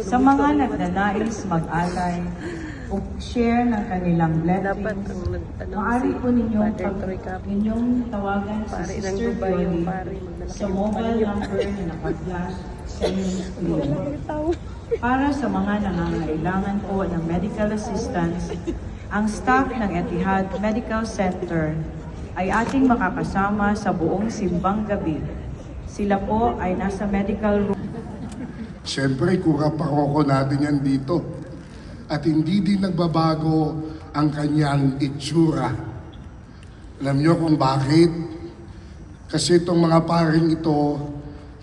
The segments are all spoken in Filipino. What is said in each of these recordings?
Sa mga nagnanais mag-alay o share ng kanilang blessings, maaari po ninyong tawagan si Sister Violi sa mobile number na naka-flash sa inyong screen. Para sa mga nangangailangan po ng medical assistance, ang staff ng Etihad Medical Center ay ating makakasama sa buong simbang gabi. Sila po ay nasa medical room. Siyempre, kura-paroko natin yan dito. At hindi din nagbabago ang kanyang itsura. Alam niyo kung bakit? Kasi itong mga paring ito,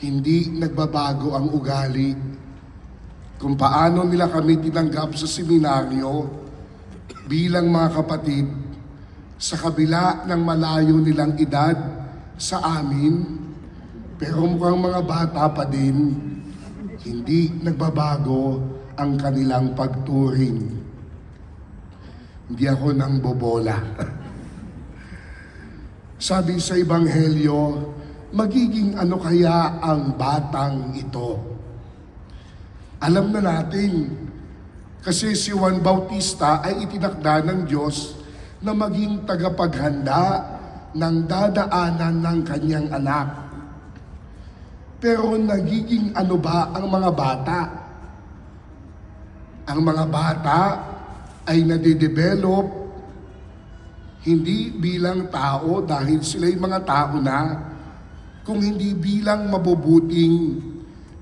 hindi nagbabago ang ugali. Kung paano nila kami tinanggap sa seminaryo bilang mga kapatid, sa kabila ng malayo nilang edad sa amin, pero mukhang mga bata pa din, hindi nagbabago ang kanilang pagturing. Hindi ako nang bobola. Sabi sa Ebanghelyo, magiging ano kaya ang batang ito? Alam na natin, kasi si Juan Bautista ay itinakda ng Diyos na maging tagapaghanda ng dadaanan ng kanyang anak. Pero nagiging ano ba ang mga bata? Ang mga bata ay nade-develop hindi bilang tao dahil sila'y mga tao na, kung hindi bilang mabubuting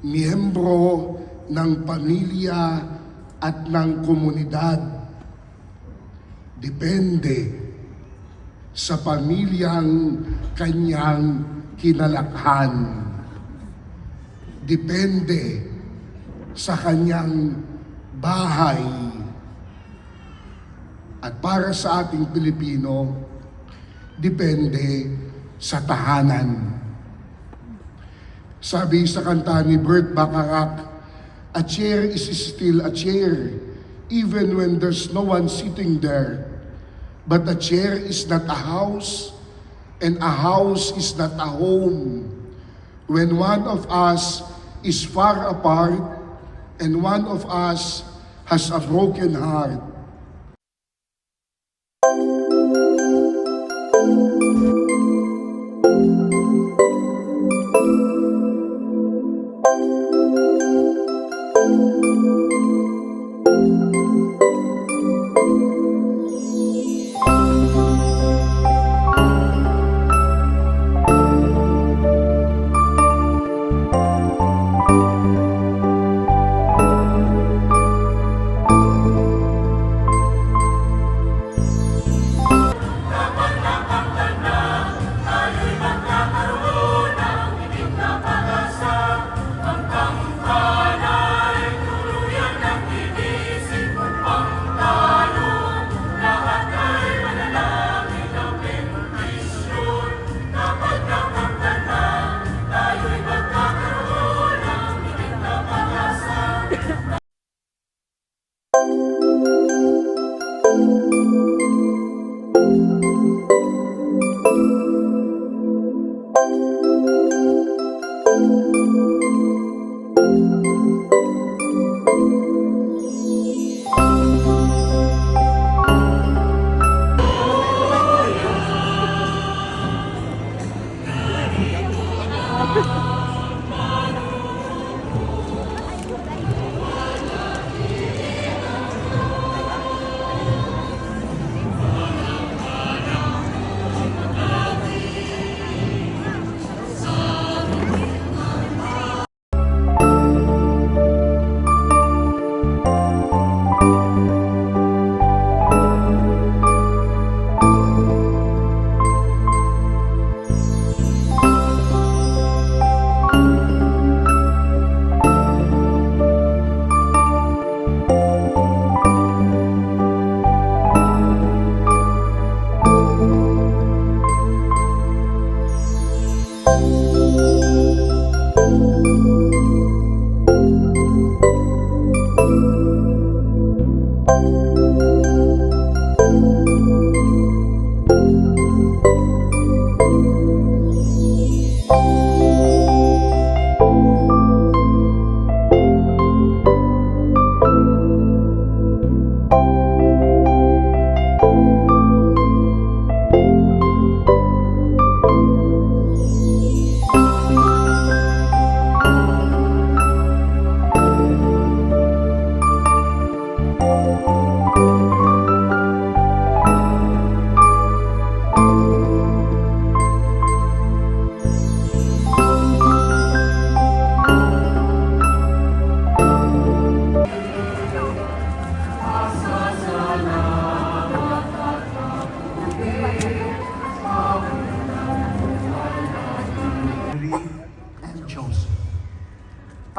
miyembro ng pamilya at ng komunidad. Depende sa pamilyang kanyang kinalakhan. Depende sa kanyang bahay. At para sa ating Pilipino, depende sa tahanan. Sabi sa kanta ni Bert Bacharach, a chair is still a chair, even when there's no one sitting there. But a chair is not a house, and a house is not a home. When one of us is far apart, and one of us has a broken heart.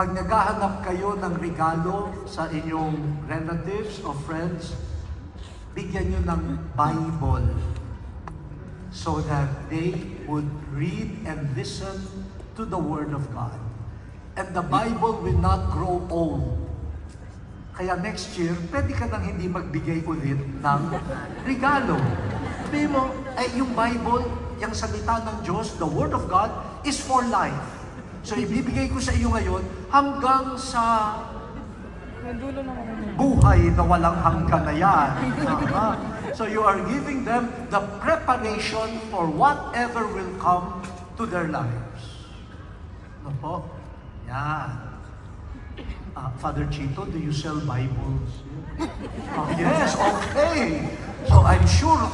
pag naghahanap kayo ng regalo sa inyong relatives or friends, bigyan nyo ng Bible so that they would read and listen to the Word of God. And the Bible will not grow old. Kaya next year, pwede ka nang hindi magbigay ulit ng regalo. Sabi mo, yung Bible, yung salita ng Diyos, the Word of God, is for life. So ibibigay ko sa iyo ngayon hanggang sa buhay na walang hanggan na yan. So you are giving them the preparation for whatever will come to their lives. Ano po? Yan. Father Chito, do you sell Bibles? Oh, yes, okay. So I'm sure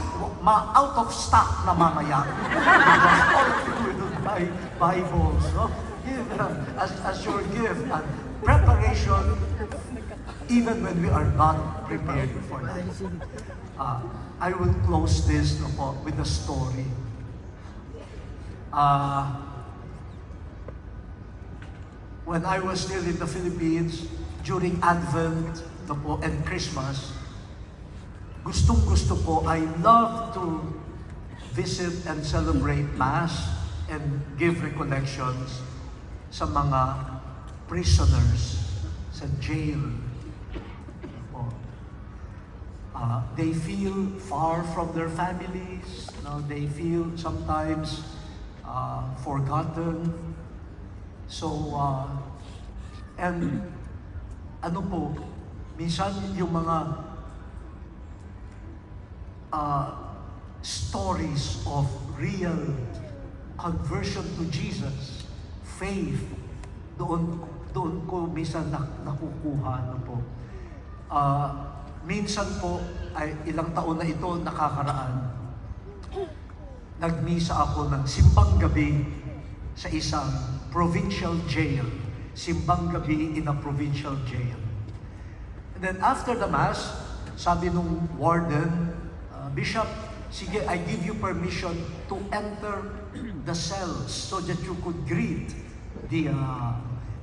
out of stock na mamaya. Because all of you will buy Bibles. No? Give them as your gift and preparation even when we are not prepared for that. I will close this no po, with a story. When I was still in the Philippines, during Advent no po, and Christmas, gustong-gusto ko, I love to visit and celebrate Mass and give recollections sa mga prisoners sa jail. They feel far from their families. No? They feel sometimes forgotten. So, and ano po, minsan yung mga stories of real conversion to Jesus, faith, doon ko minsan nakukuha. Ano po. Minsan po, ay ilang taon na ito nakakaraan, nagmisa ako ng simbang gabi sa isang provincial jail. Simbang gabi in a provincial jail. And then after the Mass, sabi nung warden, Bishop, sige, I give you permission to enter the cells so that you could greet the...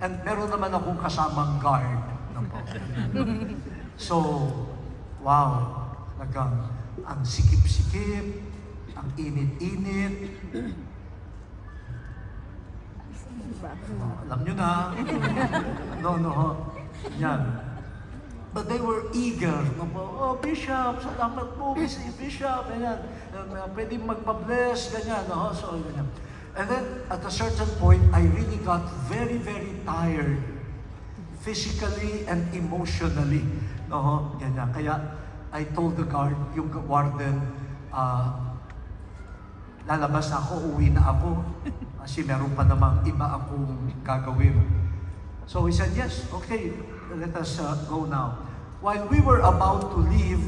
and meron naman akong kasamang guard. So, wow, ang sikip-sikip, ang init-init. Alam nyo na. No. Yan. But they were eager. Oh, Bishop, salamat po, Bishop. Ganyan. Pwede magpa-bless, ganyan. No? So, ganyan. And then, at a certain point, I really got very, very tired. Physically and emotionally. No? Ganyan. Kaya, I told the guard, yung warden, lalabas na ako, uwi na ako. Kasi meron pa namang iba akong gagawin. So he said, yes, okay, let us go now. While we were about to leave,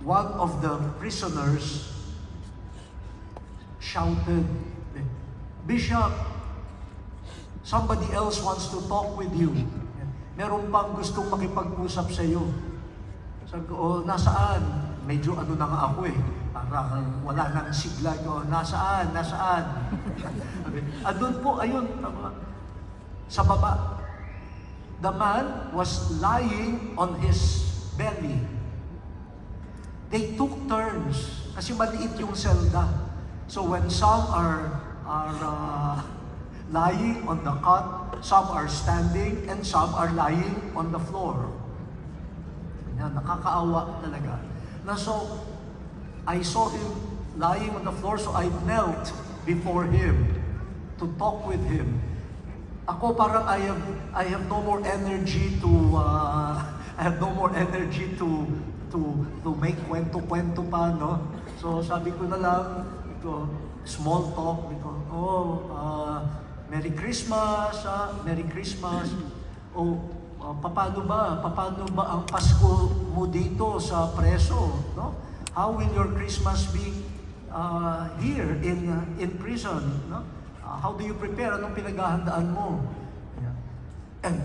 one of the prisoners shouted, Bishop, somebody else wants to talk with you. Meron pang gustong makipag-usap sa iyo. Sabi ko, nasaan? Medyo ano na nga ako eh. Parang wala nang sigla ko. Nasaan? Doon po, ayun, sa baba. The man was lying on his belly. They took turns kasi maliit yung selda. So when some are lying on the cot, some are standing, and some are lying on the floor. Yan, nakakaawa talaga. So I saw him lying on the floor, so I knelt before him to talk with him. Ako parang I have no more energy to make kwento-kwento pa, no? So sabi ko na lang, small talk, Merry Christmas, Merry Christmas. Paano ba ang Pasko mo dito sa preso, no? How will your Christmas be here in prison, no? How do you prepare? Anong pinaghahandaan mo? Yeah. And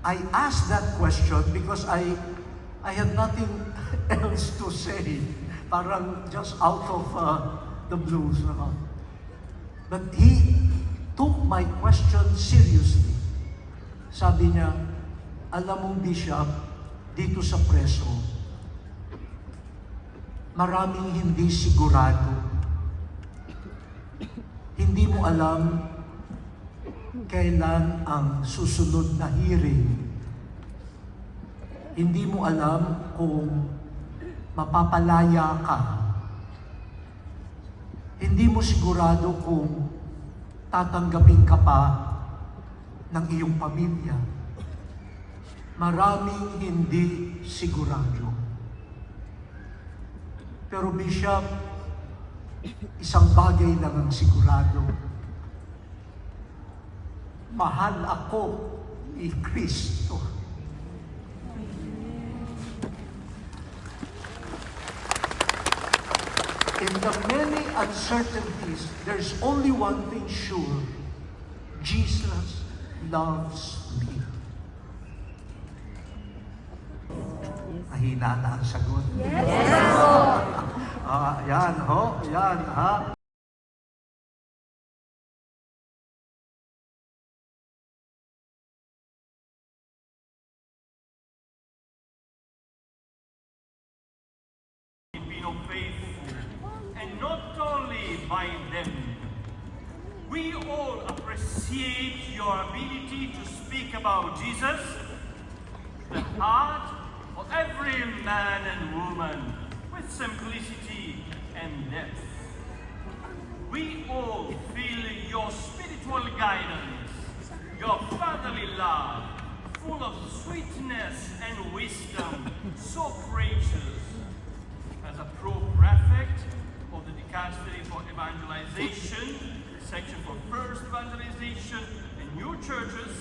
I asked that question because I had nothing else to say. Parang just out of the blues. But he took my question seriously. Sabi niya, alam mong Bishop, dito sa preso, maraming hindi sigurado. Hindi mo alam kailan ang susunod na hearing. Hindi mo alam kung mapapalaya ka. Hindi mo sigurado kung tatanggapin ka pa ng iyong pamilya. Maraming hindi sigurado. Pero Bishop, isang bagay lang ang sigurado. Mahal ako ni Kristo. In the many uncertainties, there's only one thing sure. Jesus loves me. Mahina na ang sagot. Yes! Yan ho, yan ha. Filipino faith, and not only by them. We all appreciate your ability to speak about Jesus, the heart of every man and woman, with simplicity and depth. We all feel your spiritual guidance, your fatherly love, full of sweetness and wisdom, so precious. As a pro-prefect of the Dicastery for Evangelization, section for First Evangelization, and new churches,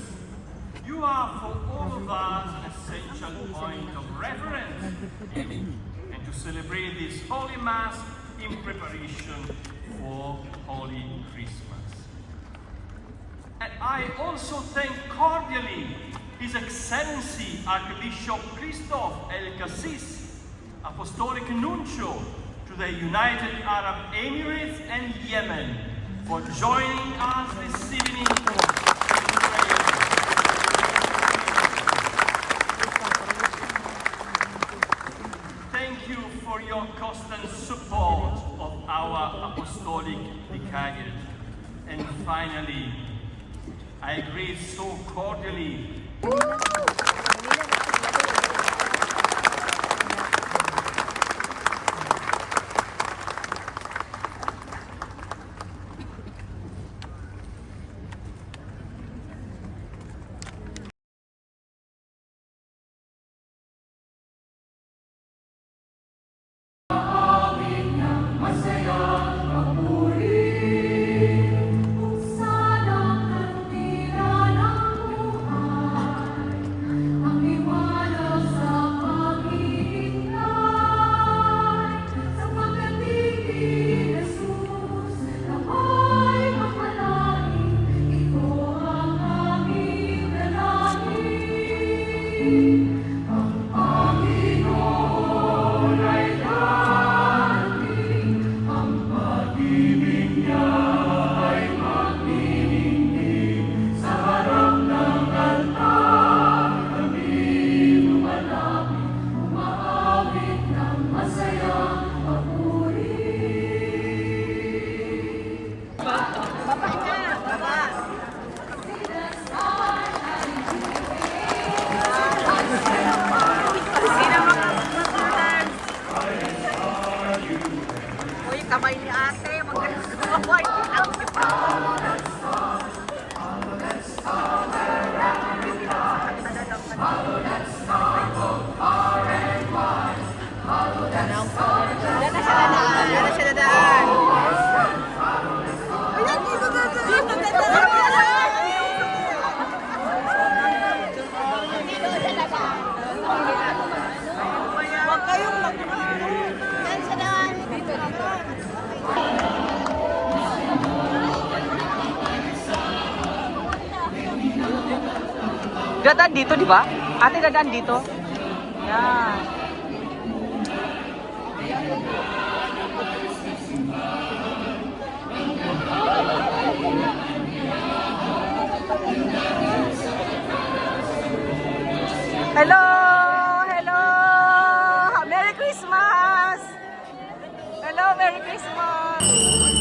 you are for all of us an essential point of reference and to celebrate this Holy Mass in preparation for Holy Christmas. And I also thank cordially His Excellency Archbishop Christoph El Cassis, Apostolic Nuncio to the United Arab Emirates and Yemen, for joining us this evening in prayer. Thank you for your constant support of our Apostolic Vicariate. And finally, I greet so cordially kamay ni ate, magkakaway. Diyan na siya dadaan. Ayan, dito dadaan. Huwag kayong mag-ano. Yan siya daan. Dito, dito. Dadaan dito, di ba? Ate, dadaan dito. Yan. Hello! Hello! Merry Christmas! Hello, Merry Christmas!